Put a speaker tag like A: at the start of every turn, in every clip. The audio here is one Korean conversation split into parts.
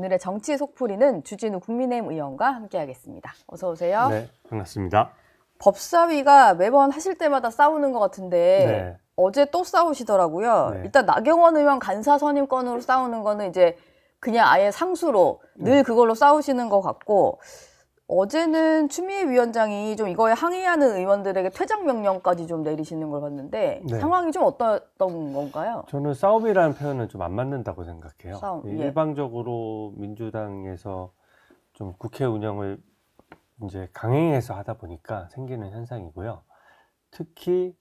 A: 오늘의 정치 속풀이는 주진우 국민의힘 의원과 함께하겠습니다. 어서 오세요.
B: 네, 반갑습니다.
A: 법사위가 매번 하실 때마다 싸우는 것 같은데
B: 네.
A: 어제 또 싸우시더라고요.
B: 네.
A: 일단 나경원 의원 간사 선임권으로 싸우는 거는 이제 그냥 아예 상수로 늘 그걸로 싸우시는 것 같고, 어제는 추미애 위원장이 좀 이거에 항의하는 의원들에게 퇴장 명령까지 좀 내리시는 걸 봤는데
B: 네.
A: 상황이 좀 어떤 건가요?
B: 저는 싸움이라는 표현은 좀 안 맞는다고 생각해요.
A: 싸움, 예.
B: 일방적으로 민주당에서 좀 국회 운영을 이제 강행해서 하다 보니까 생기는 현상이고요. 특히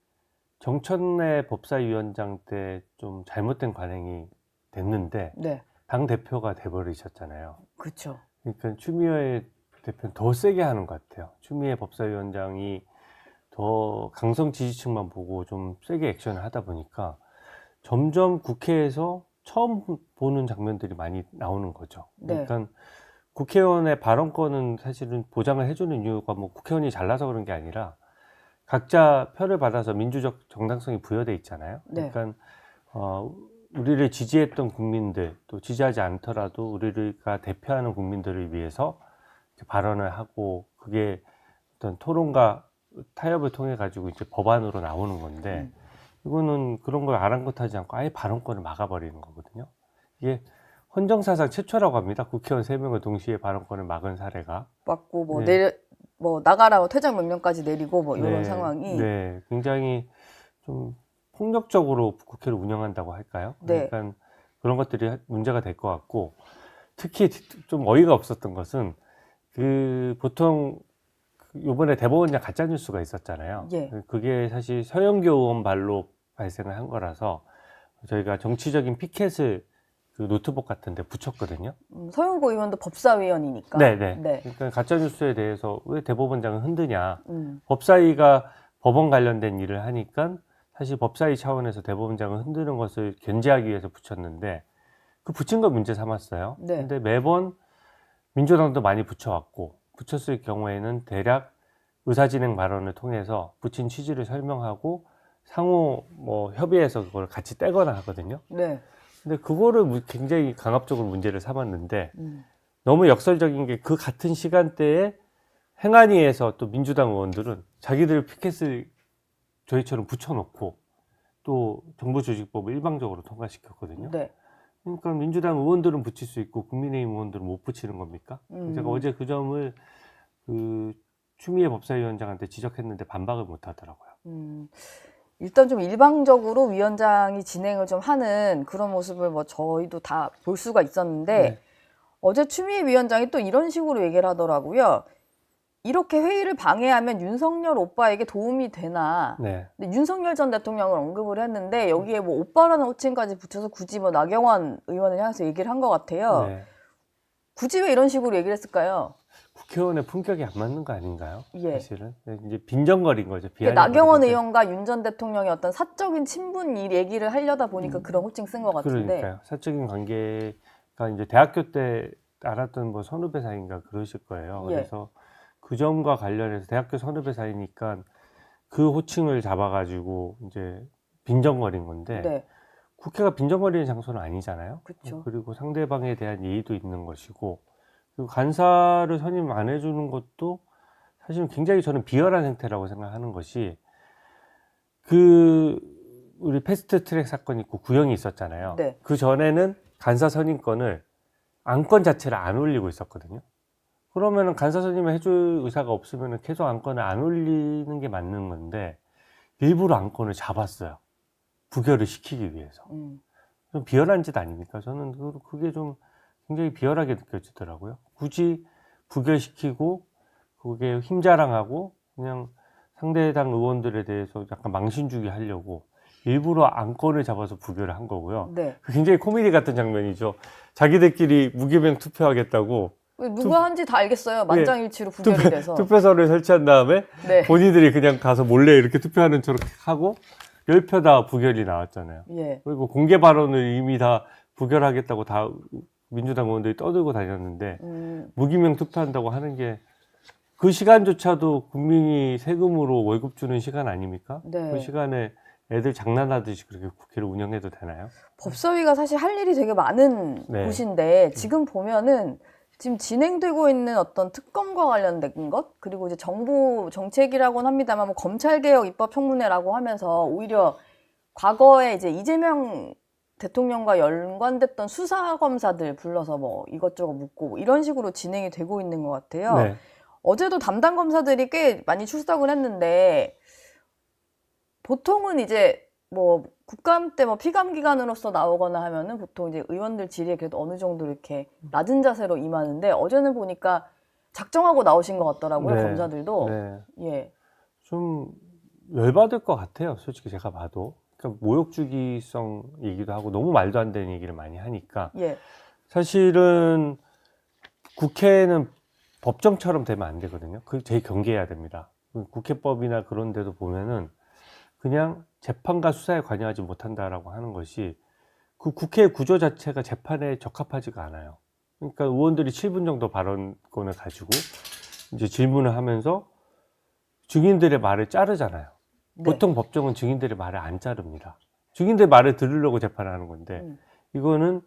B: 정천래 법사위원장 때 좀 잘못된 관행이 됐는데
A: 네,
B: 당 대표가 돼버리셨잖아요.
A: 그렇죠.
B: 그러니까 추미애 대표는 더 세게 하는 것 같아요. 추미애 법사위원장이 더 강성 지지층만 보고 좀 세게 액션을 하다 보니까 점점 국회에서 처음 보는 장면들이 많이 나오는 거죠.
A: 네.
B: 그러니까 국회의원의 발언권은 사실은 보장을 해주는 이유가 뭐 국회의원이 잘나서 그런 게 아니라 각자 표를 받아서 민주적 정당성이 부여돼 있잖아요.
A: 네.
B: 그러니까 우리를 지지했던 국민들, 또 지지하지 않더라도 우리가 대표하는 국민들을 위해서 발언을 하고, 그게 어떤 토론과 타협을 통해 가지고 이제 법안으로 나오는 건데, 이거는 그런 걸 아랑곳하지 않고 아예 발언권을 막아버리는 거거든요. 이게 헌정사상 최초라고 합니다. 국회의원 3명을 동시에 발언권을 막은 사례가.
A: 맞고 뭐
B: 네.
A: 나가라고 퇴장 명령까지 내리고 뭐 이런
B: 네,
A: 상황이.
B: 네, 굉장히 좀 폭력적으로 국회를 운영한다고 할까요?
A: 네.
B: 그러니까 그런 것들이 문제가 될 것 같고, 특히 좀 어이가 없었던 것은 보통 요번에 대법원장 가짜 뉴스가 있었잖아요.
A: 예.
B: 그게 사실 서영교 의원 발로 발생을 한 거라서 저희가 정치적인 피켓을 그 노트북 같은 데 붙였거든요.
A: 서영고 의원도 법사위원이니까.
B: 네네.
A: 네.
B: 그러니까 가짜 뉴스에 대해서 왜 대법원장은 흔드냐.
A: 음.
B: 법사위가 법원 관련된 일을 하니까 사실 법사위 차원에서 대법원장을 흔드는 것을 견제하기 위해서 붙였는데, 그 붙인 걸 문제 삼았어요.
A: 네.
B: 근데 매번 민주당도 많이 붙여왔고, 붙였을 경우에는 대략 의사진행 발언을 통해서 붙인 취지를 설명하고 상호 뭐 협의해서 그걸 같이 떼거나 하거든요.
A: 네.
B: 근데 그거를 굉장히 강압적으로 문제를 삼았는데,
A: 음.
B: 너무 역설적인 게 그 같은 시간대에 행안위에서 또 민주당 의원들은 자기들 피켓을 저희처럼 붙여놓고 또 정부조직법을 일방적으로 통과시켰거든요.
A: 네.
B: 그러니까 민주당 의원들은 붙일 수 있고 국민의힘 의원들은 못 붙이는 겁니까? 제가 어제 그 점을 추미애 법사위원장한테 지적했는데 반박을 못 하더라고요.
A: 일단 좀 일방적으로 위원장이 진행을 좀 하는 그런 모습을 뭐 저희도 다 볼 수가 있었는데,
B: 네.
A: 어제 추미애 위원장이 또 이런 식으로 얘기를 하더라고요. 이렇게 회의를 방해하면 윤석열 오빠에게 도움이 되나.
B: 네.
A: 근데 윤석열 전 대통령을 언급을 했는데 여기에 뭐 오빠라는 호칭까지 붙여서 굳이 뭐 나경원 의원을 향해서 얘기를 한 것 같아요.
B: 네.
A: 굳이 왜 이런 식으로 얘기를 했을까요?
B: 국회의원의 품격이 안 맞는 거 아닌가요?
A: 예.
B: 사실은 이제 빈정거린 거죠.
A: 나경원 의원과 윤 전 대통령의 어떤 사적인 친분 이 얘기를 하려다 보니까 그런 호칭 쓴 것 같은데.
B: 그러니까요. 사적인 관계가 이제 대학교 때 알았던 뭐 선후배 사이인가 그러실 거예요.
A: 예.
B: 그래서 그 점과 관련해서 대학교 선후배 사이니까 그 호칭을 잡아가지고 이제 빈정거린 건데,
A: 네.
B: 국회가 빈정거리는 장소는 아니잖아요.
A: 그쵸.
B: 그리고 상대방에 대한 예의도 있는 것이고, 그리고 간사를 선임 안 해주는 것도 사실은 굉장히 저는 비열한 행태라고 생각하는 것이, 우리 패스트트랙 사건이 있고 구형이 있었잖아요.
A: 네.
B: 그 전에는 간사 선임권을 안건 자체를 안 올리고 있었거든요. 그러면은 간사 선임을 해줄 의사가 없으면은 계속 안건을 안 올리는 게 맞는 건데, 일부러 안건을 잡았어요. 부결을 시키기 위해서. 좀 비열한 짓 아닙니까? 저는 그게 좀 굉장히 비열하게 느껴지더라고요. 굳이 부결시키고 그게 힘자랑하고 그냥 상대당 의원들에 대해서 약간 망신주기 하려고 일부러 안건을 잡아서 부결을 한 거고요.
A: 네.
B: 굉장히 코미디 같은 장면이죠. 자기들끼리 무기명 투표하겠다고
A: 누가 한지 다 알겠어요. 만장일치로 부결이 돼서.
B: 투표소를 설치한 다음에
A: 네.
B: 본인들이 그냥 가서 몰래 이렇게 투표하는 척 하고 10표 다 부결이 나왔잖아요.
A: 예.
B: 그리고 공개 발언을 이미 다 부결하겠다고 다 민주당 의원들이 떠들고 다녔는데, 무기명 투표한다고 하는 게 그 시간조차도 국민이 세금으로 월급 주는 시간 아닙니까?
A: 네.
B: 그 시간에 애들 장난하듯이 그렇게 국회를 운영해도 되나요?
A: 법사위가 사실 할 일이 되게 많은
B: 네.
A: 곳인데 지금 보면은 지금 진행되고 있는 어떤 특검과 관련된 것 그리고 이제 정부 정책이라고는 합니다만 뭐 검찰개혁 입법청문회라고 하면서 오히려 과거에 이제 이재명 대통령과 연관됐던 수사 검사들 불러서 뭐 이것저것 묻고 뭐 이런 식으로 진행이 되고 있는 것 같아요.
B: 네.
A: 어제도 담당 검사들이 꽤 많이 출석을 했는데 보통은 이제 뭐 국감 때 뭐 피감 기관으로서 나오거나 하면은 보통 이제 의원들 질의에 그래도 어느 정도 이렇게 낮은 자세로 임하는데 어제는 보니까 작정하고 나오신 것 같더라고요,
B: 네.
A: 검사들도.
B: 네.
A: 예.
B: 좀 열받을 것 같아요. 솔직히 제가 봐도. 그러니까 모욕주기성 얘기도 하고 너무 말도 안 되는 얘기를 많이 하니까
A: 예.
B: 사실은 국회는 법정처럼 되면 안 되거든요. 그 제일 경계해야 됩니다. 국회법이나 그런 데도 보면은 그냥 재판과 수사에 관여하지 못한다라고 하는 것이 그 국회 구조 자체가 재판에 적합하지가 않아요. 그러니까 의원들이 7분 정도 발언권을 가지고 이제 질문을 하면서 증인들의 말을 자르잖아요.
A: 네.
B: 보통 법정은 증인들의 말을 안 자릅니다. 증인들 말을 들으려고 재판하는 건데 이거는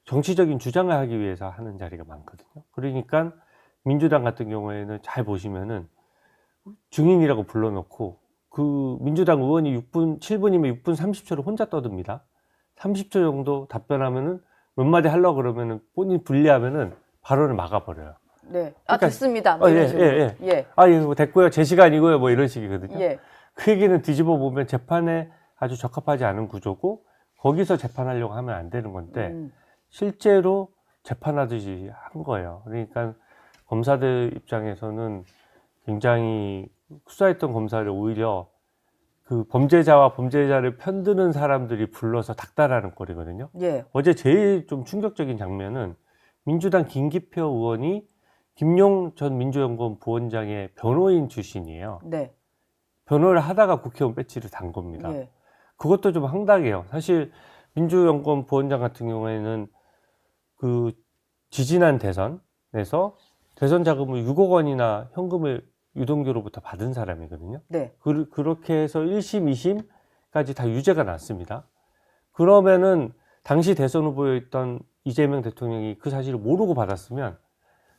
B: 정치적인 주장을 하기 위해서 하는 자리가 많거든요. 그러니까 민주당 같은 경우에는 잘 보시면은 증인이라고 불러놓고 그 민주당 의원이 7분이면 6분 30초를 혼자 떠듭니다. 30초 정도 답변하면은 몇 마디 하려고 그러면은 본인 불리하면은 발언을 막아버려요.
A: 네.
B: 그러니까-
A: 됐습니다. 뭐 이런 식으로.
B: 예. 아, 이거 됐고요. 제 시간이고요. 뭐 이런 식이거든요.
A: 예.
B: 그 얘기는 뒤집어 보면 재판에 아주 적합하지 않은 구조고 거기서 재판하려고 하면 안 되는 건데 실제로 재판하듯이 한 거예요. 그러니까 검사들 입장에서는 굉장히 수사했던 검사를 오히려 그 범죄자와 범죄자를 편드는 사람들이 불러서 닥달하는 꼴이거든요.
A: 예.
B: 어제 제일 좀 충격적인 장면은 민주당 김기표 의원이 김용 전 민주연구원 부원장의 변호인 출신이에요.
A: 네.
B: 변호를 하다가 국회의원 배지를 단 겁니다.
A: 예.
B: 그것도 좀 황당해요. 사실 민주연구원 부원장 같은 경우에는 그 지지난 대선에서 대선 자금을 6억 원이나 현금을 유동규로부터 받은 사람이거든요.
A: 네.
B: 그렇게 해서 1심, 2심까지 다 유죄가 났습니다. 그러면은 당시 대선 후보였던 이재명 대통령이 그 사실을 모르고 받았으면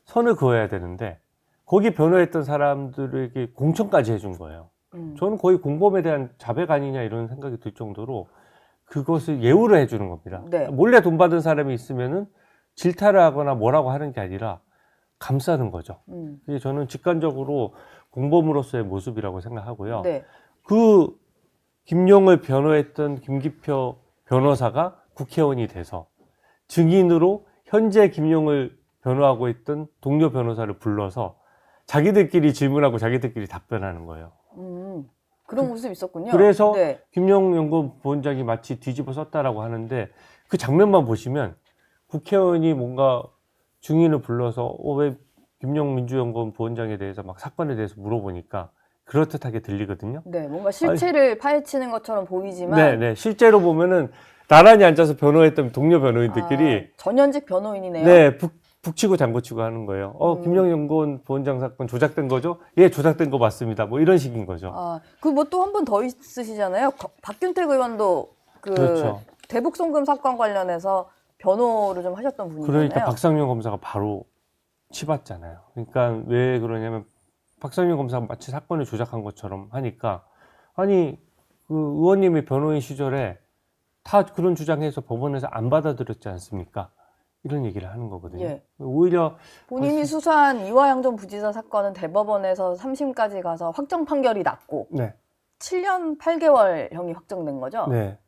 B: 선을 그어야 되는데 거기 변호했던 사람들에게 공천까지 해준 거예요. 저는 거의 공범에 대한 자백 아니냐 이런 생각이 들 정도로 그것을 예우를 해주는 겁니다.
A: 네.
B: 몰래 돈 받은 사람이 있으면은 질타를 하거나 뭐라고 하는 게 아니라 감싸는 거죠. 그게 저는 직관적으로 공범으로서의 모습이라고 생각하고요.
A: 네.
B: 그 김용을 변호했던 김기표 변호사가 국회의원이 돼서 증인으로 현재 김용을 변호하고 있던 동료 변호사를 불러서 자기들끼리 질문하고 자기들끼리 답변하는 거예요.
A: 그런 모습이 있었군요.
B: 그래서
A: 네.
B: 김용 연구원 부원장이 마치 뒤집어 썼다라고 하는데 그 장면만 보시면 국회의원이 뭔가 증인을 불러서 왜 김용 민주연구원 부원장에 대해서 막 사건에 대해서 물어보니까 그렇듯하게 들리거든요.
A: 네, 뭔가 실체를 파헤치는 것처럼 보이지만
B: 네. 실제로 보면은 나란히 앉아서 변호했던 동료 변호인들끼리
A: 전현직 변호인이네요.
B: 네, 북치고 장구치고 하는 거예요. 김용 연구원 부원장 사건 조작된 거죠? 예, 조작된 거 맞습니다. 뭐 이런 식인 거죠.
A: 그 뭐 또 한 분 더 있으시잖아요. 박균택 의원도
B: 그렇죠.
A: 대북 송금 사건 관련해서 변호를 좀 하셨던 분이잖아요.
B: 그러니까 박상용 검사가 바로 치봤잖아요. 그러니까 왜 그러냐면 박상용 검사가 마치 사건을 조작한 것처럼 하니까 아니 그 의원님이 변호인 시절에 다 그런 주장해서 법원에서 안 받아들였지 않습니까? 이런 얘기를 하는 거거든요.
A: 예.
B: 오히려
A: 본인이 수사한 이화영 전 부지사 사건은 대법원에서 3심까지 가서 확정 판결이 났고
B: 네.
A: 7년 8개월형이 확정된 거죠?
B: 네.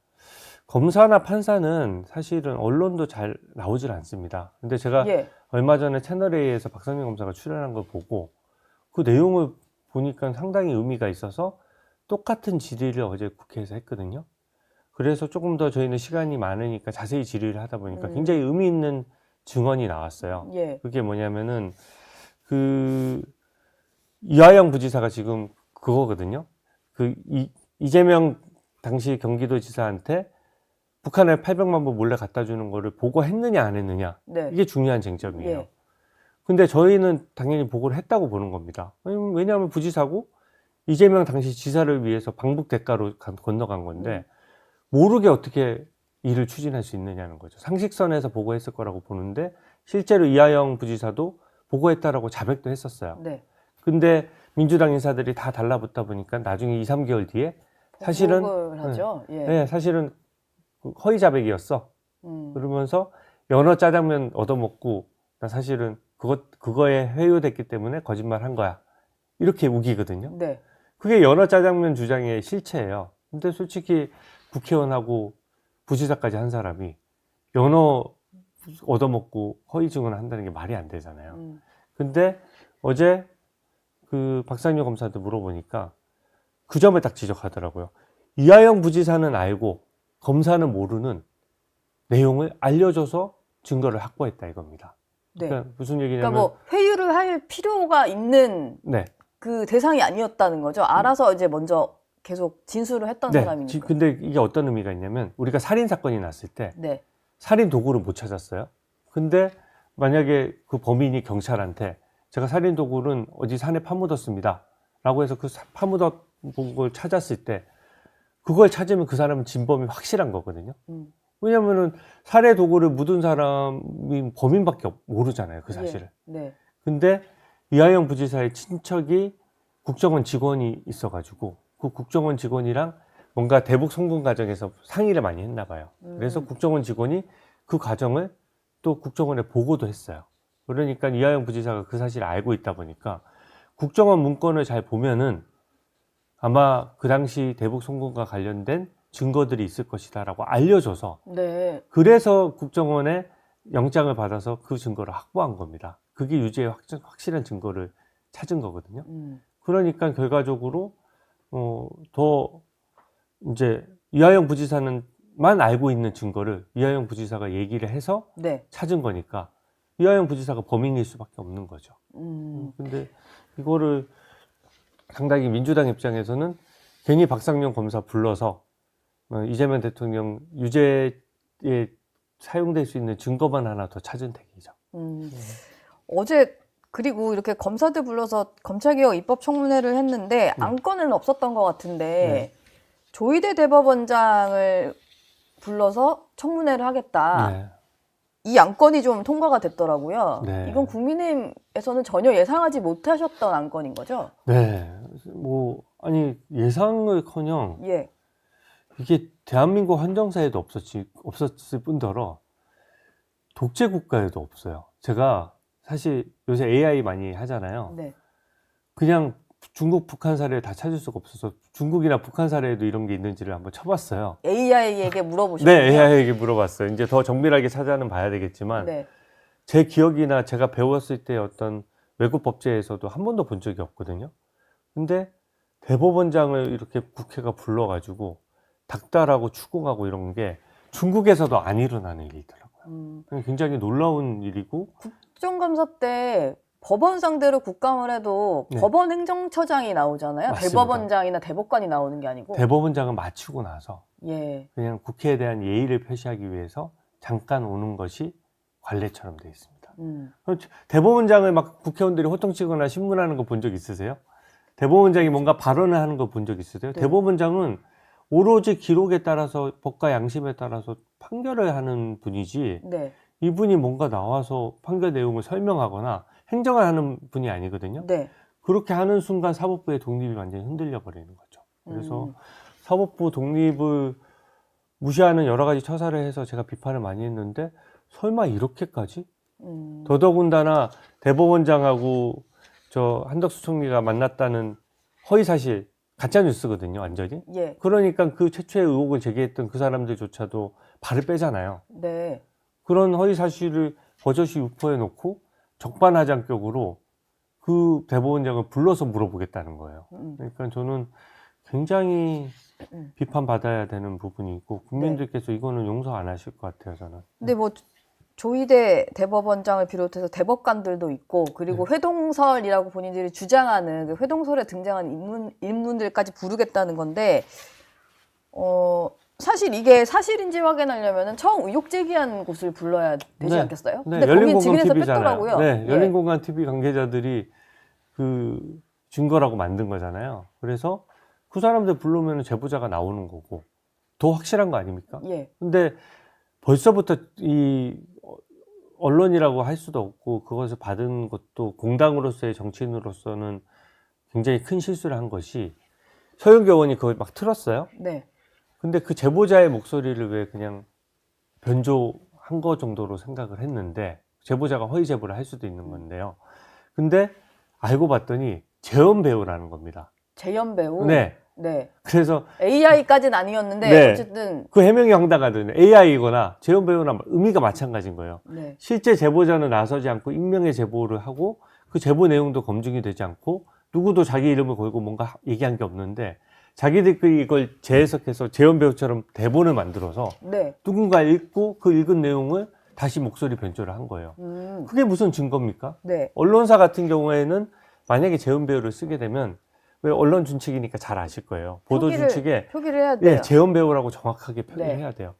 B: 검사나 판사는 사실은 언론도 잘 나오질 않습니다. 근데 제가
A: 예.
B: 얼마 전에 채널A에서 박상민 검사가 출연한 걸 보고 그 내용을 보니까 상당히 의미가 있어서 똑같은 질의를 어제 국회에서 했거든요. 그래서 조금 더 저희는 시간이 많으니까 자세히 질의를 하다 보니까 굉장히 의미 있는 증언이 나왔어요.
A: 예.
B: 그게 뭐냐면은 그 이화영 부지사가 지금 그거거든요. 그 이재명 당시 경기도지사한테 북한에 800만 불 몰래 갖다 주는 거를 보고했느냐 안 했느냐.
A: 네.
B: 이게 중요한 쟁점이에요.
A: 예.
B: 근데 저희는 당연히 보고를 했다고 보는 겁니다. 왜냐하면 부지사고 이재명 당시 지사를 위해서 방북 대가로 건너간 건데 모르게 어떻게 일을 추진할 수 있느냐는 거죠. 상식선에서 보고했을 거라고 보는데 실제로 이하영 부지사도 보고했다라고 자백도 했었어요.
A: 네.
B: 근데 민주당 인사들이 다 달라붙다 보니까 나중에 2, 3개월 뒤에 사실은
A: 보복을 하죠. 예.
B: 네, 사실은 허위 자백이었어. 그러면서 연어 짜장면 얻어먹고 나 사실은 그거에 회유됐기 때문에 거짓말 한 거야. 이렇게 우기거든요.
A: 네.
B: 그게 연어 짜장면 주장의 실체예요. 근데 솔직히 국회의원하고 부지사까지 한 사람이 연어 얻어먹고 허위 증언을 한다는 게 말이 안 되잖아요. 근데 어제 그 박상효 검사한테 물어보니까 그 점을 딱 지적하더라고요. 이하영 부지사는 알고 검사는 모르는 내용을 알려줘서 증거를 확보했다 이겁니다.
A: 네.
B: 그러니까 무슨 얘기냐면
A: 그러니까 뭐 회유를 할 필요가 있는
B: 네.
A: 그 대상이 아니었다는 거죠. 알아서 이제 먼저 계속 진술을 했던
B: 네.
A: 사람이니까.
B: 근데 이게 어떤 의미가 있냐면 우리가 살인 사건이 났을 때
A: 네.
B: 살인 도구를 못 찾았어요. 근데 만약에 그 범인이 경찰한테 제가 살인 도구는 어디 산에 파묻었습니다. 라고 해서 그 파묻은 걸 찾았을 때 그걸 찾으면 그 사람은 진범이 확실한 거거든요. 왜냐면은 살해 도구를 묻은 사람이 범인밖에 모르잖아요. 그 사실을.
A: 예. 네.
B: 근데 이하영 부지사의 친척이 국정원 직원이 있어가지고 그 국정원 직원이랑 뭔가 대북 송금 과정에서 상의를 많이 했나 봐요. 그래서 국정원 직원이 그 과정을 또 국정원에 보고도 했어요. 그러니까 이하영 부지사가 그 사실을 알고 있다 보니까 국정원 문건을 잘 보면은 아마 그 당시 대북 송금과 관련된 증거들이 있을 것이다라고 알려줘서
A: 네.
B: 그래서 국정원에 영장을 받아서 그 증거를 확보한 겁니다. 그게 유죄의 확실한 증거를 찾은 거거든요. 그러니까 결과적으로 더 이제 이하영 부지사는만 알고 있는 증거를 이하영 부지사가 얘기를 해서
A: 네.
B: 찾은 거니까 이하영 부지사가 범인일 수밖에 없는 거죠. 근데 이거를 상당히 민주당 입장에서는 괜히 박상용 검사 불러서 이재명 대통령 유죄에 사용될 수 있는 증거만 하나 더 찾은 택이죠.
A: 어제 그리고 이렇게 검사들 불러서 검찰개혁 입법청문회를 했는데 안건은 없었던 것 같은데 조희대 대법원장을 불러서 청문회를 하겠다.
B: 네.
A: 이 안건이 좀 통과가 됐더라고요.
B: 네.
A: 이건 국민의힘에서는 전혀 예상하지 못하셨던 안건인 거죠?
B: 네. 뭐 아니 예상을커녕
A: 예.
B: 이게 대한민국 헌정사에도 없었을 뿐더러 독재 국가에도 없어요. 제가 사실 요새 AI 많이 하잖아요.
A: 네.
B: 그냥 중국, 북한 사례를 다 찾을 수가 없어서 중국이나 북한 사례에도 이런 게 있는지를 한번 쳐봤어요.
A: AI에게 물어보셨어요?
B: 네, AI에게 물어봤어요. 이제 더 정밀하게 찾아는 봐야 되겠지만
A: 네.
B: 제 기억이나 제가 배웠을 때 어떤 외국 법제에서도 한 번도 본 적이 없거든요. 근데 대법원장을 이렇게 국회가 불러가지고 닥달하고 추궁하고 이런 게 중국에서도 안 일어나는 일이더라고요. 굉장히 놀라운 일이고
A: 국정감사 때 법원 상대로 국감을 해도
B: 네.
A: 법원 행정처장이 나오잖아요.
B: 맞습니다.
A: 대법원장이나 대법관이 나오는 게 아니고.
B: 대법원장은 마치고 나서
A: 예.
B: 그냥 국회에 대한 예의를 표시하기 위해서 잠깐 오는 것이 관례처럼 되어 있습니다. 대법원장을 막 국회의원들이 호통치거나 신문하는 거 본 적 있으세요? 대법원장이 뭔가 발언을 하는 거 본 적 있으세요?
A: 네.
B: 대법원장은 오로지 기록에 따라서 법과 양심에 따라서 판결을 하는 분이지
A: 네.
B: 이분이 뭔가 나와서 판결 내용을 설명하거나 행정을 하는 분이 아니거든요.
A: 네.
B: 그렇게 하는 순간 사법부의 독립이 완전히 흔들려 버리는 거죠. 그래서 사법부 독립을 무시하는 여러 가지 처사를 해서 제가 비판을 많이 했는데 설마 이렇게까지? 더더군다나 대법원장하고 저 한덕수 총리가 만났다는 허위사실 가짜 뉴스거든요, 완전히.
A: 예.
B: 그러니까 그 최초의 의혹을 제기했던 그 사람들조차도 발을 빼잖아요.
A: 네.
B: 그런 허위사실을 버젓이 유포해 놓고 적반하장격으로 그 대법원장을 불러서 물어보겠다는 거예요. 그러니까 저는 굉장히 비판받아야 되는 부분이 있고 국민들께서 이거는 용서 안 하실 것 같아요, 저는.
A: 근데 뭐 조희대 대법원장을 비롯해서 대법관들도 있고 그리고 회동설이라고 본인들이 주장하는 그 회동설에 등장한 인물들까지 부르겠다는 건데 사실 이게 사실인지 확인하려면 처음 의혹 제기한 곳을 불러야 되지
B: 네.
A: 않겠어요?
B: 네,
A: 근데 거긴 증인에서 뺐더라고요.
B: 네,
A: 예.
B: 열린공간 TV 관계자들이 그 증거라고 만든 거잖아요. 그래서 그 사람들 부르면 제보자가 나오는 거고 더 확실한 거 아닙니까?
A: 예.
B: 근데 벌써부터 이 언론이라고 할 수도 없고 그것을 받은 것도 공당으로서의 정치인으로서는 굉장히 큰 실수를 한 것이 서영교 의원이 그걸 막 틀었어요.
A: 네.
B: 근데 그 제보자의 목소리를 왜 그냥 변조한 거 정도로 생각을 했는데 제보자가 허위 제보를 할 수도 있는 건데요. 근데 알고 봤더니 재현 배우라는 겁니다.
A: 재현 배우.
B: 네.
A: 네.
B: 그래서
A: AI까지는 아니었는데
B: 네.
A: 어쨌든
B: 그 해명이 황당하더니 AI이거나 재현 배우나 의미가 마찬가지인 거예요.
A: 네.
B: 실제 제보자는 나서지 않고 익명의 제보를 하고 그 제보 내용도 검증이 되지 않고 누구도 자기 이름을 걸고 뭔가 얘기한 게 없는데 자기들끼리 이걸 재해석해서 재현 배우처럼 대본을 만들어서
A: 네.
B: 누군가 읽고 그 읽은 내용을 다시 목소리 변조를 한 거예요. 그게 무슨 증거입니까?
A: 네.
B: 언론사 같은 경우에는 만약에 재현 배우를 쓰게 되면 왜 언론 준칙이니까 잘 아실 거예요. 보도 준칙에
A: 표기를 해야 돼요.
B: 예, 재현 배우라고 정확하게
A: 네.
B: 표기해야 돼요.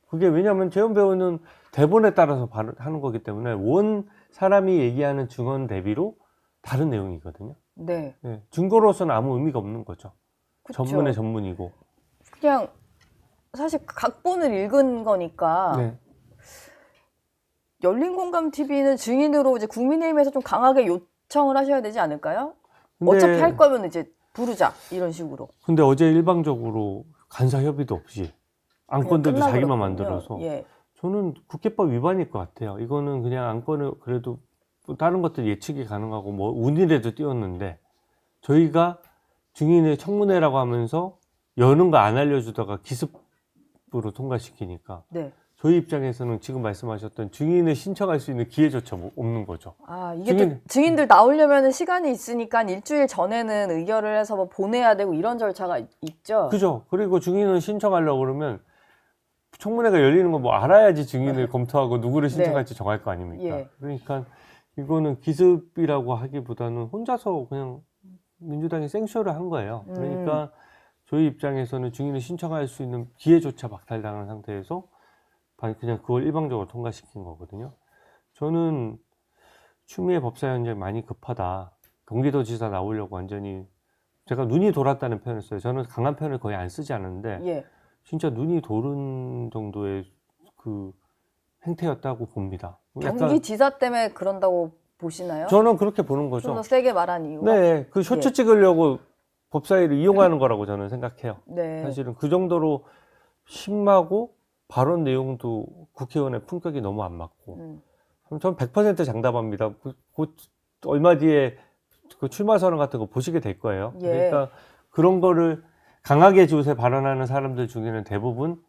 B: 그게 왜냐하면 재현 배우는 대본에 따라서 하는 거기 때문에 원 사람이 얘기하는 증언 대비로 다른 내용이거든요.
A: 네.
B: 예, 증거로서는 아무 의미가 없는 거죠.
A: 그쵸.
B: 전문의 전문이고.
A: 그냥 사실 각본을 읽은 거니까
B: 네.
A: 열린공감TV는 증인으로 이제 국민의힘에서 좀 강하게 요청을 하셔야 되지 않을까요?
B: 근데,
A: 어차피 할 거면 이제 부르자 이런 식으로.
B: 근데 어제 일방적으로 간사 협의도 없이 안건들도
A: 그냥
B: 자기만
A: 끝나버렸군요.
B: 만들어서
A: 예.
B: 저는 국회법 위반일 것 같아요. 이거는 그냥 안건을 그래도 뭐 다른 것들 예측이 가능하고 뭐 운이라도 띄웠는데 저희가 증인의 청문회라고 하면서 여는 거 안 알려주다가 기습으로 통과시키니까
A: 네.
B: 저희 입장에서는 지금 말씀하셨던 증인을 신청할 수 있는 기회조차 없는 거죠.
A: 아, 이게 또 증인들 나오려면 시간이 있으니까 일주일 전에는 의결을 해서 뭐 보내야 되고 이런 절차가 있죠.
B: 그죠. 그리고 증인을 신청하려고 그러면 청문회가 열리는 거 뭐 알아야지 증인을 검토하고 누구를 신청할지 정할 거 아닙니까?
A: 예.
B: 그러니까 이거는 기습이라고 하기보다는 혼자서 그냥 민주당이 생쇼를 한 거예요. 그러니까 저희 입장에서는 증인을 신청할 수 있는 기회조차 박탈당한 상태에서 그냥 그걸 일방적으로 통과시킨 거거든요. 저는 추미애 법사 현장이 많이 급하다. 경기도지사 나오려고 완전히 제가 눈이 돌았다는 표현을 써요. 저는 강한 표현을 거의 안 쓰지 않는데
A: 예.
B: 진짜 눈이 도는 정도의 그 행태였다고 봅니다.
A: 경기지사 때문에 그런다고 보시나요?
B: 저는 그렇게 보는
A: 좀
B: 거죠.
A: 더 세게 말한 이유가?
B: 네, 그 쇼츠
A: 예.
B: 찍으려고 법사위를 이용하는 거라고 저는 생각해요.
A: 네.
B: 사실은 그 정도로 심하고 발언 내용도 국회의원의 품격이 너무 안 맞고 전 100% 장담합니다. 곧 얼마 뒤에 그 출마 선언 같은 거 보시게 될 거예요.
A: 예.
B: 그러니까 그런 거를 강하게 요새 발언하는 사람들 중에는 대부분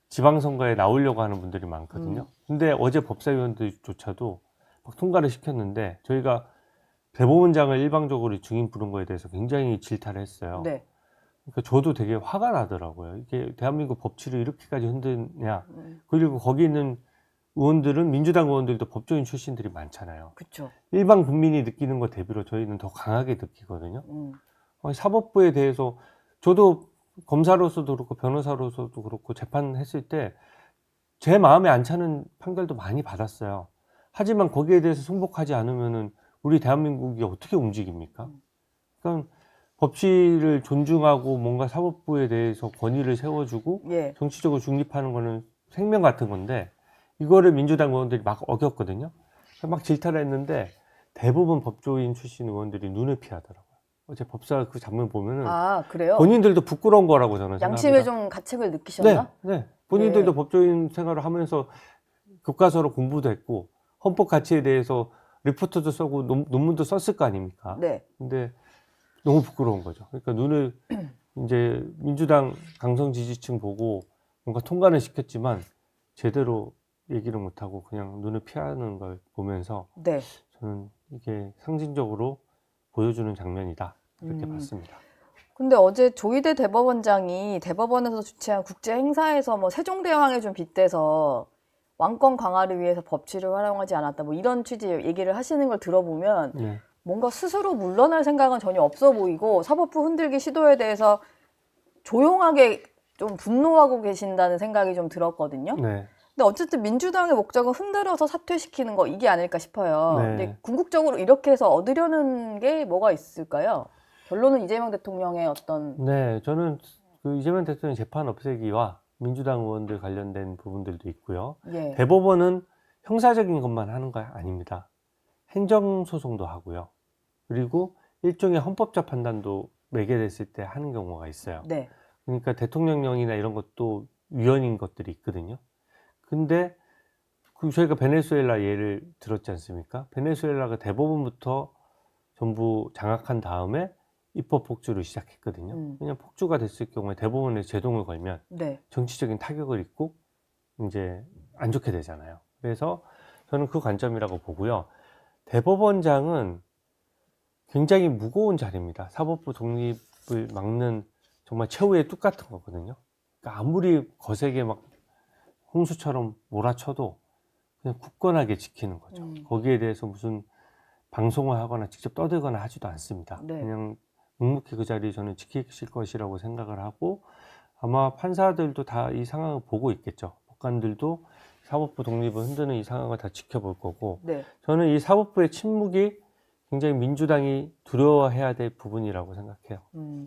B: 지방선거에 나오려고 하는 분들이 많거든요. 근데 어제 법사위원들조차도 막 통과를 시켰는데 저희가 대법원장을 일방적으로 증인 부른 거에 대해서 굉장히 질타를 했어요.
A: 네.
B: 그러니까 저도 되게 화가 나더라고요. 이게 대한민국 법치를 이렇게까지 흔드냐. 그리고 거기 있는 의원들은 민주당 의원들도 법조인 출신들이 많잖아요.
A: 그렇죠.
B: 일반 국민이 느끼는 것 대비로 저희는 더 강하게 느끼거든요. 사법부에 대해서 저도 검사로서도 그렇고 변호사로서도 그렇고 재판했을 때 제 마음에 안 차는 판결도 많이 받았어요. 하지만 거기에 대해서 승복하지 않으면은 우리 대한민국이 어떻게 움직입니까? 그러니까 법치를 존중하고 뭔가 사법부에 대해서 권위를 세워주고
A: 예.
B: 정치적으로 중립하는 거는 생명 같은 건데 이거를 민주당 의원들이 막 어겼거든요. 막 질타를 했는데 대부분 법조인 출신 의원들이 눈을 피하더라고요. 어제 법사 그 장면 보면은
A: 아, 그래요?
B: 본인들도 부끄러운 거라고 저는
A: 양심에
B: 생각합니다.
A: 좀 가책을 느끼셨나?
B: 네. 본인들도
A: 네.
B: 법조인 생활을 하면서 교과서로 공부도 했고 헌법 가치에 대해서 리포트도 쓰고 논문도 썼을 거 아닙니까?
A: 네.
B: 근데 너무 부끄러운 거죠. 그러니까 눈을 이제 민주당 강성 지지층 보고 뭔가 통과는 시켰지만 제대로 얘기를 못하고 그냥 눈을 피하는 걸 보면서
A: 네.
B: 저는 이게 상징적으로 보여주는 장면이다 이렇게 봤습니다.
A: 근데 어제 조희대 대법원장이 대법원에서 주최한 국제 행사에서 뭐 세종대왕에 좀 빗대서 왕권 강화를 위해서 법치를 활용하지 않았다 뭐 이런 취지의 얘기를 하시는 걸 들어보면
B: 네.
A: 뭔가 스스로 물러날 생각은 전혀 없어 보이고 사법부 흔들기 시도에 대해서 조용하게 좀 분노하고 계신다는 생각이 좀 들었거든요.
B: 네.
A: 근데 어쨌든 민주당의 목적은 흔들어서 사퇴시키는 거 이게 아닐까 싶어요.
B: 네.
A: 근데 궁극적으로 이렇게 해서 얻으려는 게 뭐가 있을까요? 결론은 이재명 대통령의 어떤
B: 네, 저는 그 이재명 대통령 재판 없애기와 민주당 의원들 관련된 부분들도 있고요.
A: 예,
B: 대법원은 형사적인 것만 하는 거 아닙니다. 행정소송도 하고요. 그리고 일종의 헌법적 판단도 매개됐을 때 하는 경우가 있어요.
A: 네,
B: 그러니까 대통령령이나 이런 것도 위헌인 것들이 있거든요. 근데 그 저희가 베네수엘라 예를 들었지 않습니까? 베네수엘라가 대법원부터 전부 장악한 다음에 입법 폭주를 시작했거든요. 왜냐하면 폭주가 됐을 경우에 대법원에 제동을 걸면
A: 네,
B: 정치적인 타격을 입고 이제 안 좋게 되잖아요. 그래서 저는 그 관점이라고 보고요. 대법원장은 굉장히 무거운 자리입니다. 사법부 독립을 막는 정말 최후의 뚝 같은 거거든요. 그러니까 아무리 거세게 막 홍수처럼 몰아쳐도 그냥 굳건하게 지키는 거죠. 거기에 대해서 무슨 방송을 하거나 직접 떠들거나 하지도 않습니다.
A: 네.
B: 그냥 묵묵히 그 자리 저는 지키실 것이라고 생각을 하고 아마 판사들도 다 이 상황을 보고 있겠죠. 법관들도 사법부 독립을 흔드는 이 상황을 다 지켜볼 거고
A: 네.
B: 저는 이 사법부의 침묵이 굉장히 민주당이 두려워해야 될 부분이라고 생각해요.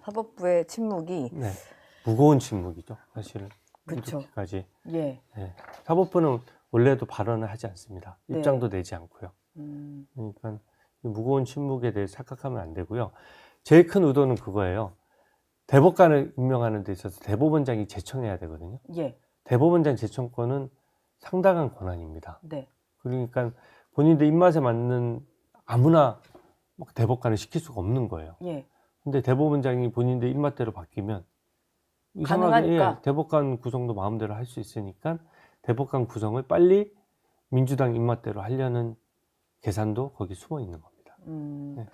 A: 사법부의 침묵이
B: 네, 무거운 침묵이죠, 사실은.
A: 그쵸.
B: 이렇게까지.
A: 예,
B: 네. 사법부는 원래도 발언을 하지 않습니다.
A: 네.
B: 입장도 내지 않고요. 그러니까 이 무거운 침묵에 대해 착각하면 안 되고요. 제일 큰 의도는 그거예요. 대법관을 임명하는 데 있어서 대법원장이 제청해야 되거든요.
A: 예,
B: 대법원장 제청권은 상당한 권한입니다.
A: 네,
B: 그러니까 본인들 입맛에 맞는 아무나 막 대법관을 시킬 수가 없는 거예요.
A: 예.
B: 근데 대법원장이 본인들 입맛대로 바뀌면 이상하게
A: 가능하니까.
B: 대법관 구성도 마음대로 할 수 있으니까 대법관 구성을 빨리 민주당 입맛대로 하려는 계산도 거기 숨어 있는 겁니다. 네.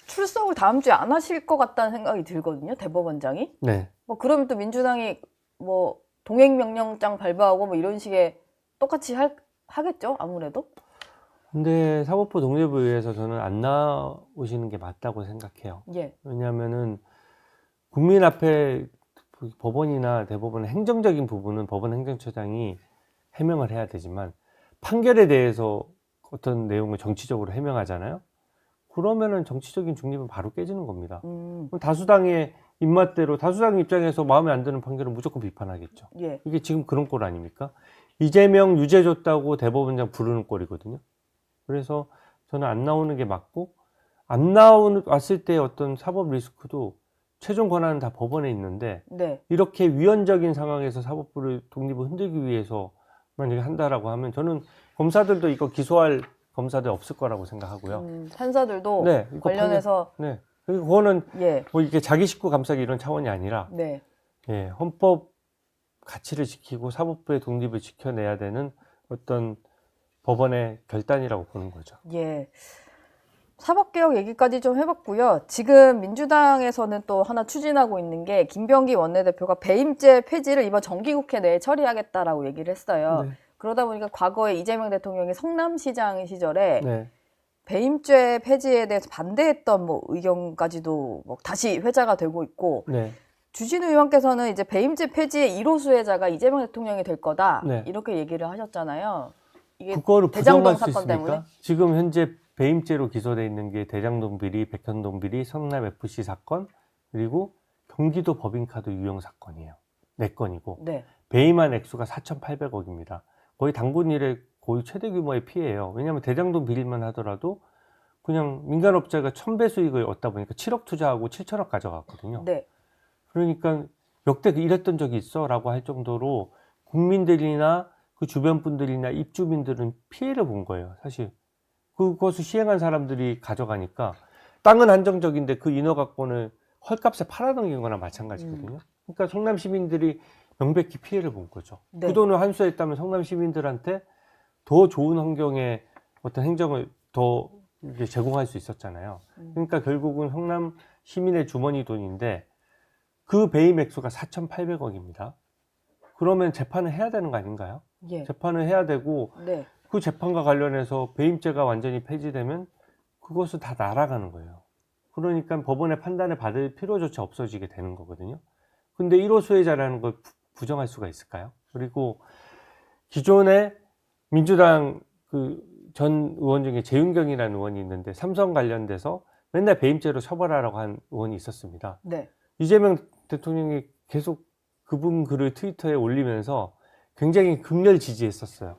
A: 출석을 다음 주에 안 하실 것 같다는 생각이 들거든요. 대법원장이.
B: 네.
A: 뭐 그러면 또 민주당이 뭐 동행명령장 발부하고 뭐 이런 식의 똑같이 하겠죠. 아무래도.
B: 근데 사법부 독립을 위해서 저는 안 나오시는 게 맞다고 생각해요.
A: 예,
B: 왜냐하면은 국민 앞에 법원이나 대법원의 행정적인 부분은 법원 행정처장이 해명을 해야 되지만 판결에 대해서 어떤 내용을 정치적으로 해명하잖아요. 그러면은 정치적인 중립은 바로 깨지는 겁니다. 그럼 다수당의 입맛대로 다수당 입장에서 마음에 안 드는 판결은 무조건 비판하겠죠.
A: 예,
B: 이게 지금 그런 꼴 아닙니까? 이재명 유죄 줬다고 대법원장 부르는 꼴이거든요. 그래서 저는 안 나오는 게 맞고 왔을 때 어떤 사법 리스크도 최종 권한은 다 법원에 있는데
A: 네.
B: 이렇게 위헌적인 상황에서 사법부를 독립을 흔들기 위해서 만약에 한다라고 하면 저는 검사들도 이거 기소할 검사들 없을 거라고 생각하고요.
A: 판사들도
B: 네, 이거
A: 관련해서
B: 네. 그리고 그거는
A: 예,
B: 뭐 이게 자기 식구 감싸기 이런 차원이 아니라
A: 네,
B: 예, 헌법 가치를 지키고 사법부의 독립을 지켜내야 되는 어떤 법원의 결단이라고 보는 거죠.
A: 예. 사법개혁 얘기까지 좀 해봤고요. 지금 민주당에서는 또 하나 추진하고 있는 게 김병기 원내대표가 배임죄 폐지를 이번 정기국회 내에 처리하겠다라고 얘기를 했어요.
B: 네.
A: 그러다 보니까 과거에 이재명 대통령이 성남시장 시절에
B: 네.
A: 배임죄 폐지에 대해서 반대했던 뭐 의견까지도 뭐 다시 회자가 되고 있고
B: 네.
A: 주진우 의원께서는 이제 배임죄 폐지의 1호 수혜자가 이재명 대통령이 될 거다
B: 네.
A: 이렇게 얘기를 하셨잖아요. 이게
B: 그거를
A: 대장동
B: 부정할 수
A: 사건
B: 있습니까?
A: 때문에?
B: 지금 현재 배임죄로 기소돼 있는 게 대장동 비리, 백현동 비리, 성남 FC 사건 그리고 경기도 법인카드 유용 사건이에요. 4건이고
A: 네,
B: 배임한 액수가 4,800억입니다. 거의 당군 이래 거의 최대 규모의 피해예요. 왜냐하면 대장동 비리만 하더라도 그냥 민간업자가 1,000배 수익을 얻다 보니까 7억 투자하고 7천억 가져갔거든요.
A: 네,
B: 그러니까 역대 이랬던 적이 있어 라고 할 정도로 국민들이나 그 주변 분들이나 입주민들은 피해를 본 거예요. 사실 그것을 시행한 사람들이 가져가니까 땅은 한정적인데 그 인허가권을 헐값에 팔아넘긴 거나 마찬가지거든요. 그러니까 성남 시민들이 명백히 피해를 본 거죠.
A: 네.
B: 그 돈을 환수했다면 성남 시민들한테 더 좋은 환경의 어떤 행정을 더 이렇게 제공할 수 있었잖아요. 그러니까 결국은 성남 시민의 주머니 돈인데 그 배임 액수가 4,800억입니다. 그러면 재판을 해야 되는 거 아닌가요?
A: 예,
B: 재판을 해야 되고
A: 네,
B: 그 재판과 관련해서 배임죄가 완전히 폐지되면 그것은 다 날아가는 거예요. 그러니까 법원의 판단을 받을 필요조차 없어지게 되는 거거든요. 근데 1호 수혜자라는 걸 부정할 수가 있을까요? 그리고 기존에 민주당 그 전 의원 중에 재윤경이라는 의원이 있는데 삼성 관련돼서 맨날 배임죄로 처벌하라고 한 의원이 있었습니다.
A: 네.
B: 이재명 대통령이 계속 그분 글을 트위터에 올리면서 굉장히 극렬 지지했었어요.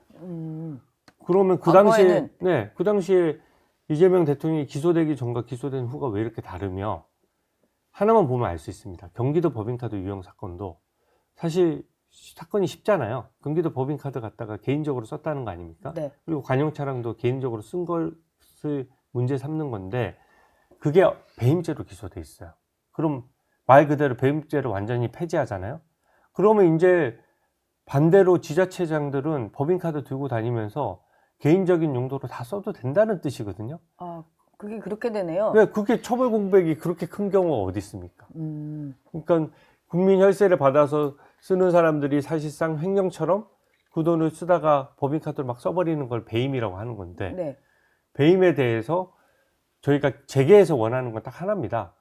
B: 그러면 그 당시에,
A: 과거에는.
B: 그 당시에 이재명 대통령이 기소되기 전과 기소된 후가 왜 이렇게 다르며, 하나만 보면 알 수 있습니다. 경기도 법인카드 유용 사건도 사실 사건이 쉽잖아요. 경기도 법인카드 갖다가 개인적으로 썼다는 거 아닙니까?
A: 네.
B: 그리고 관용 차량도 개인적으로 쓴 것을 문제 삼는 건데, 그게 배임죄로 기소돼 있어요. 그럼 말 그대로 배임죄를 완전히 폐지하잖아요. 그러면 이제 반대로 지자체장들은 법인카드 들고 다니면서 개인적인 용도로 다 써도 된다는 뜻이거든요.
A: 아, 그게 그렇게 되네요.
B: 왜 그게 처벌 공백이 그렇게 큰 경우가 어디 있습니까? 그러니까 국민 혈세를 받아서 쓰는 사람들이 사실상 횡령처럼 그 돈을 쓰다가 법인카드를 막 써버리는 걸 배임이라고 하는 건데,
A: 네.
B: 배임에 대해서 저희가 재계에서 원하는 건 딱 하나입니다.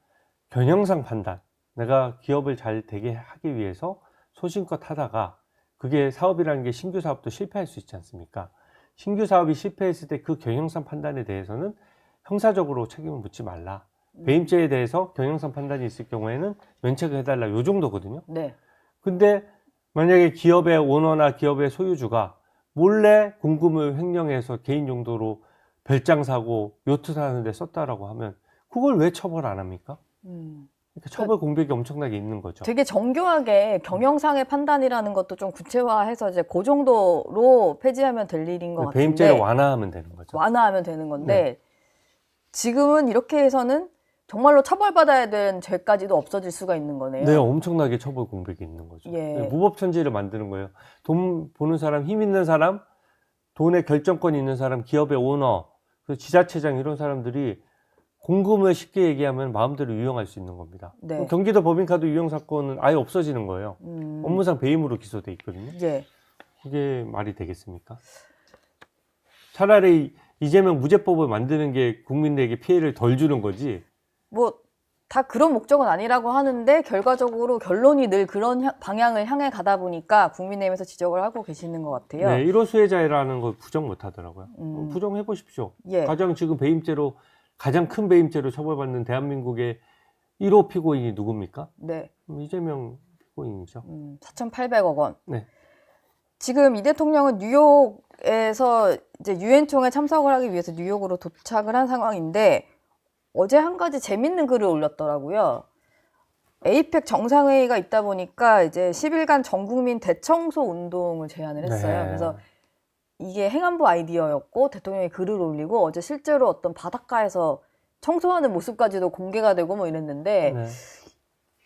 B: 경영상 판단. 내가 기업을 잘 되게 하기 위해서 소신껏 하다가 그게 사업이라는 게 신규 사업도 실패할 수 있지 않습니까? 신규 사업이 실패했을 때 그 경영상 판단에 대해서는 형사적으로 책임을 묻지 말라. 배임죄에 대해서 경영상 판단이 있을 경우에는 면책을 해달라. 요 정도거든요.
A: 네.
B: 근데 만약에 기업의 오너나 기업의 소유주가 몰래 공금을 횡령해서 개인 용도로 별장 사고 요트 사는데 썼다라고 하면 그걸 왜 처벌 안 합니까? 그러니까 처벌 공백이 엄청나게 있는 거죠.
A: 되게 정교하게 경영상의 판단이라는 것도 좀 구체화해서 이제 그 정도로 폐지하면 될 일인 것 같은데,
B: 배임죄를 완화하면 되는 거죠.
A: 완화하면 되는 건데,
B: 네.
A: 지금은 이렇게 해서는 정말로 처벌받아야 되는 죄까지도 없어질 수가 있는 거네요.
B: 네, 엄청나게 처벌 공백이 있는 거죠.
A: 예.
B: 무법천지를 만드는 거예요. 돈 보는 사람, 힘 있는 사람, 돈의 결정권이 있는 사람, 기업의 오너, 그 지자체장 이런 사람들이 공금을 쉽게 얘기하면 마음대로 유용할 수 있는 겁니다.
A: 네.
B: 경기도 법인카드 유용 사건은 아예 없어지는 거예요. 업무상 배임으로 기소돼 있거든요.
A: 예.
B: 그게 말이 되겠습니까? 차라리 이재명 무죄법을 만드는 게 국민들에게 피해를 덜 주는 거지.
A: 뭐 다 그런 목적은 아니라고 하는데 결과적으로 결론이 늘 그런 방향을 향해 가다 보니까 국민의힘에서 지적을 하고 계시는 것 같아요.
B: 네, 1호 수혜자라는 걸 부정 못 하더라고요. 부정해 보십시오.
A: 예.
B: 가장 지금 배임죄로 가장 큰 배임죄로 처벌받는 대한민국의 1호 피고인이 누굽니까?
A: 네.
B: 이재명 피고인이죠.
A: 4,800억 원.
B: 네.
A: 지금 이 대통령은 뉴욕에서 이제 유엔 총회 참석을 하기 위해서 뉴욕으로 도착을 한 상황인데, 어제 한 가지 재밌는 글을 올렸더라고요. 에이펙 정상회의가 있다 보니까 이제 10일간 전국민 대청소 운동을 제안을 했어요.
B: 네.
A: 그래서 이게 행안부 아이디어였고 대통령이 글을 올리고 어제 실제로 어떤 바닷가에서 청소하는 모습까지도 공개가 되고 뭐 이랬는데,
B: 네.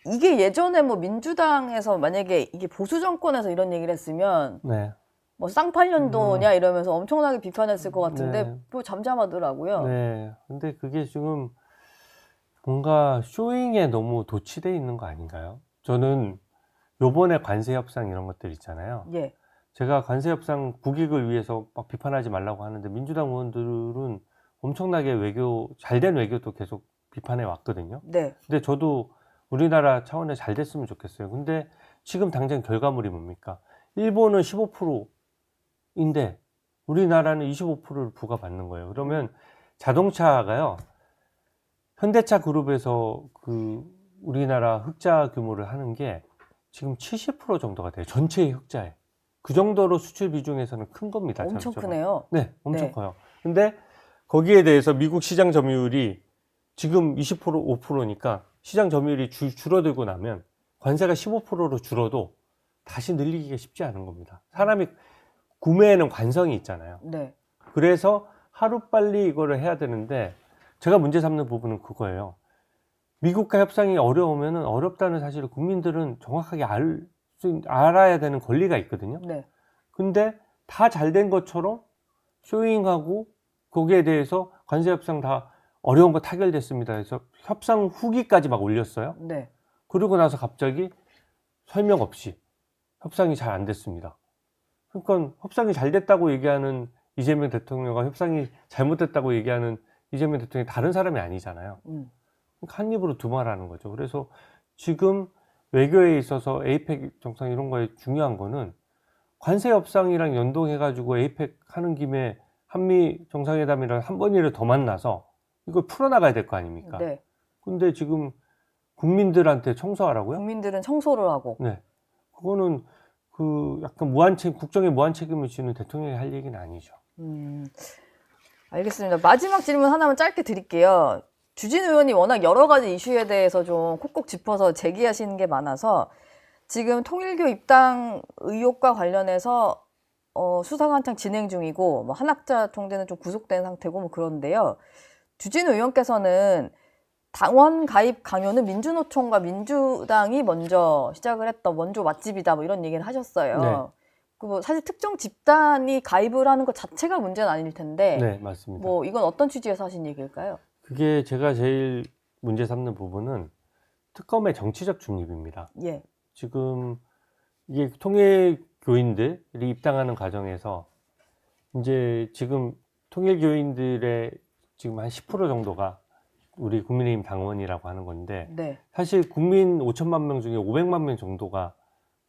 A: 이게 예전에 뭐 민주당에서 만약에 이게 보수 정권에서 이런 얘기를 했으면
B: 네.
A: 뭐 쌍팔년도냐 이러면서 엄청나게 비판했을 것 같은데
B: 네.
A: 뭐 잠잠하더라고요.
B: 네. 근데 그게 지금 뭔가 쇼잉에 너무 도취돼 있는 거 아닌가요? 저는 요번에 관세 협상 이런 것들 있잖아요.
A: 예.
B: 제가 관세 협상 국익을 위해서 막 비판하지 말라고 하는데 민주당 의원들은 엄청나게 잘된 외교도 계속 비판해 왔거든요.
A: 네.
B: 근데 저도 우리나라 차원에 잘 됐으면 좋겠어요. 근데 지금 당장 결과물이 뭡니까? 일본은 15%인데 우리나라는 25%를 부과받는 거예요. 그러면 자동차가요, 현대차 그룹에서 그 우리나라 흑자 규모를 하는 게 지금 70% 정도가 돼요. 전체의 흑자에. 그 정도로 수출 비중에서는 큰 겁니다.
A: 엄청
B: 자동차가.
A: 크네요.
B: 네, 엄청
A: 네.
B: 커요. 근데 거기에 대해서 미국 시장 점유율이 지금 20% 5%니까 시장 점유율이 줄어들고 나면 관세가 15%로 줄어도 다시 늘리기가 쉽지 않은 겁니다. 사람이 구매에는 관성이 있잖아요.
A: 네.
B: 그래서 하루빨리 이거를 해야 되는데, 제가 문제 삼는 부분은 그거예요. 미국과 협상이 어려우면 어렵다는 사실을 국민들은 정확하게 알아야 되는 권리가 있거든요.
A: 네.
B: 근데 다 잘 된 것처럼 쇼잉하고 거기에 대해서 관세 협상 다 어려운 거 타결됐습니다. 그래서 협상 후기까지 막 올렸어요.
A: 네.
B: 그러고 나서 갑자기 설명 없이 협상이 잘 안 됐습니다. 그러니까 협상이 잘 됐다고 얘기하는 이재명 대통령과 협상이 잘못됐다고 얘기하는 이재명 대통령이 다른 사람이 아니잖아요. 그러니까 한 입으로 두 말하는 거죠. 그래서 지금 외교에 있어서 에이펙 정상 이런 거에 중요한 거는 관세 협상이랑 연동해가지고 에이펙 하는 김에 한미 정상회담이랑 한 번이라도 더 만나서 이걸 풀어나가야 될 거 아닙니까?
A: 네.
B: 근데 지금 국민들한테 청소하라고요?
A: 국민들은 청소를 하고.
B: 네. 그거는 그 약간 국정에 무한 책임을 지는 대통령이 할 얘기는 아니죠.
A: 알겠습니다. 마지막 질문 하나만 짧게 드릴게요. 주진 의원이 워낙 여러 가지 이슈에 대해서 좀 콕콕 짚어서 제기하시는 게 많아서 지금 통일교 입당 의혹과 관련해서 수사가 한창 진행 중이고 뭐 한학자 총재는 좀 구속된 상태고 뭐 그런데요. 주진 의원께서는 당원 가입 강요는 민주노총과 민주당이 먼저 시작을 했던 원조 맛집이다 뭐 이런 얘기를 하셨어요.
B: 네.
A: 그 사실 특정 집단이 가입을 하는 것 자체가 문제는 아닐 텐데
B: 네, 맞습니다.
A: 뭐 이건 어떤 취지에서 하신 얘기일까요?
B: 그게 제가 제일 문제 삼는 부분은 특검의 정치적 중립입니다.
A: 예.
B: 지금 이게 통일교인들이 입당하는 과정에서 이제 지금 통일교인들의 지금 한 10% 정도가 우리 국민의힘 당원이라고 하는 건데
A: 네.
B: 사실 국민 5천만 명 중에 500만 명 정도가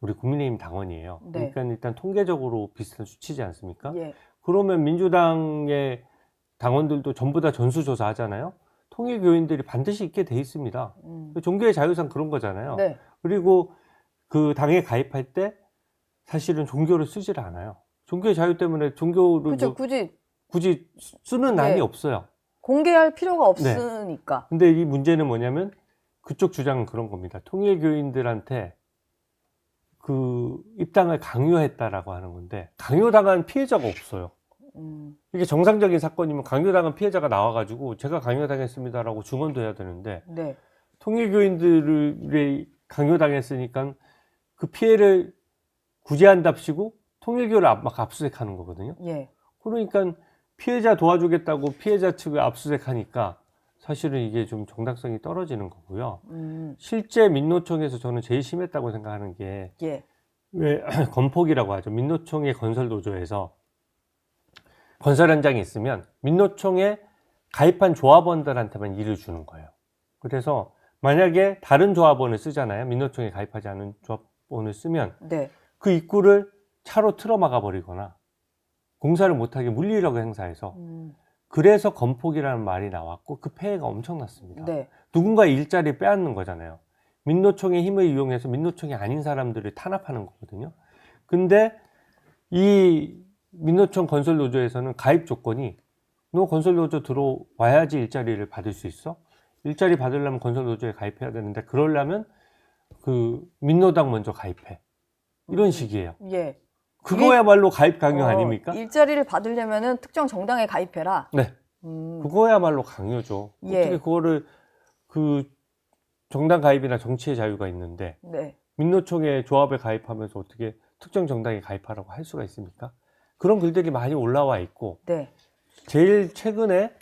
B: 우리 국민의힘 당원이에요.
A: 네.
B: 그러니까 일단 통계적으로 비슷한 수치지 않습니까?
A: 예.
B: 그러면 민주당의 당원들도 전부 다 전수조사 하잖아요. 통일교인들이 반드시 있게 돼 있습니다. 종교의 자유상 그런 거잖아요.
A: 네.
B: 그리고 그 당에 가입할 때 사실은 종교를 쓰지를 않아요. 종교의 자유 때문에 종교를
A: 그렇죠.
B: 뭐
A: 굳이
B: 쓰는 난이
A: 네.
B: 없어요.
A: 공개할 필요가 없으니까.
B: 근데 이 문제는 뭐냐면 그쪽 주장은 그런 겁니다. 통일교인들한테 그 입당을 강요했다라고 하는 건데 강요당한 피해자가 없어요. 이게 정상적인 사건이면 강요당한 피해자가 나와가지고 제가 강요당했습니다라고 증언도 해야 되는데
A: 네.
B: 통일교인들이 강요당했으니까 그 피해를 구제한답시고 통일교를 막 압수수색하는 거거든요.
A: 예.
B: 그러니까 피해자 도와주겠다고 피해자 측을 압수수색하니까 사실은 이게 좀 정당성이 떨어지는 거고요. 실제 민노총에서 저는 제일 심했다고 생각하는 게
A: 예.
B: 왜 건폭이라고 하죠. 민노총의 건설노조에서 건설 현장에 있으면 민노총에 가입한 조합원들한테만 일을 주는 거예요. 그래서 만약에 다른 조합원을 쓰잖아요. 민노총에 가입하지 않은 조합원을 쓰면
A: 네.
B: 그 입구를 차로 틀어막아 버리거나 공사를 못하게 물리력을 행사해서 그래서 건폭이라는 말이 나왔고 그 폐해가 엄청났습니다.
A: 네.
B: 누군가의 일자리 빼앗는 거잖아요. 민노총의 힘을 이용해서 민노총이 아닌 사람들을 탄압하는 거거든요. 근데 이 민노총 건설노조에서는 가입 조건이 너 건설노조 들어와야지 일자리를 받을 수 있어? 일자리 받으려면 건설노조에 가입해야 되는데 그러려면 그 민노당 먼저 가입해. 이런 식이에요.
A: 예.
B: 그거야말로 가입 강요 아닙니까?
A: 일자리를 받으려면은 특정 정당에 가입해라.
B: 네. 그거야말로 강요죠.
A: 예.
B: 어떻게 그거를 그 정당 가입이나 정치의 자유가 있는데
A: 네.
B: 민노총에 조합에 가입하면서 어떻게 특정 정당에 가입하라고 할 수가 있습니까? 그런 글들이 많이 올라와 있고
A: 네.
B: 제일 최근에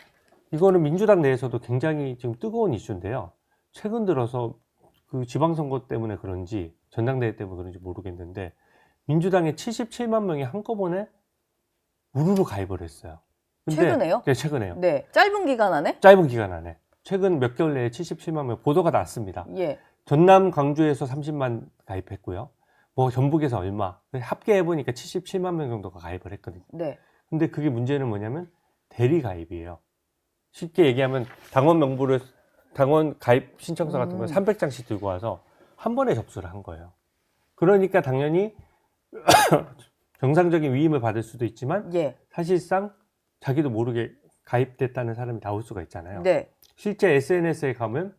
B: 이거는 민주당 내에서도 굉장히 지금 뜨거운 이슈인데요. 최근 들어서 그 지방선거 때문에 그런지 전당대회 때문에 그런지 모르겠는데 민주당에 77만 명이 한꺼번에 우르르 가입을 했어요. 근데
A: 최근에요?
B: 네, 최근에요.
A: 네. 짧은 기간 안에?
B: 짧은 기간 안에. 최근 몇 개월 내에 77만 명 보도가 났습니다.
A: 예.
B: 전남 광주에서 30만 가입했고요. 뭐 전북에서 얼마. 합계해보니까 77만 명 정도가 가입을 했거든요.
A: 네.
B: 근데 그게 문제는 뭐냐면 대리 가입이에요. 쉽게 얘기하면 당원 가입 신청서 같은 걸 300장씩 들고 와서 한 번에 접수를 한 거예요. 그러니까 당연히 정상적인 위임을 받을 수도 있지만
A: 예.
B: 사실상 자기도 모르게 가입됐다는 사람이 나올 수가 있잖아요.
A: 네.
B: 실제 SNS에 가면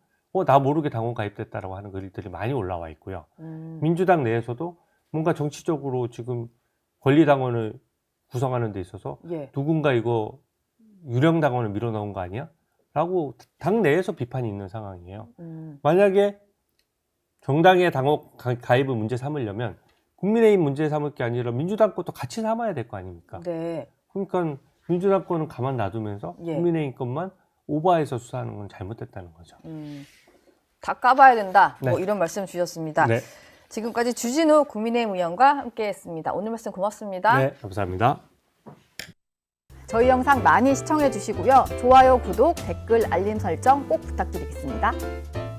B: 나 모르게 당원 가입됐다라고 하는 글들이 많이 올라와 있고요. 민주당 내에서도 뭔가 정치적으로 지금 권리당원을 구성하는 데 있어서
A: 예.
B: 누군가 이거 유령당원을 밀어넣은 거 아니야? 라고 당 내에서 비판이 있는 상황이에요. 만약에 정당의 당원 가입을 문제 삼으려면 국민의힘 문제 삼을 게 아니라 민주당 것도 같이 삼아야 될 거 아닙니까?
A: 네.
B: 그러니까 민주당 거는 가만 놔두면서
A: 예.
B: 국민의힘 것만 오버해서 수사하는 건 잘못됐다는 거죠.
A: 다 까봐야 된다.
B: 네.
A: 뭐 이런 말씀 주셨습니다.
B: 네.
A: 지금까지 주진우 국민의힘 의원과 함께했습니다. 오늘 말씀 고맙습니다.
B: 네, 감사합니다.
A: 저희 영상 많이 시청해 주시고요. 좋아요, 구독, 댓글, 알림 설정 꼭 부탁드리겠습니다.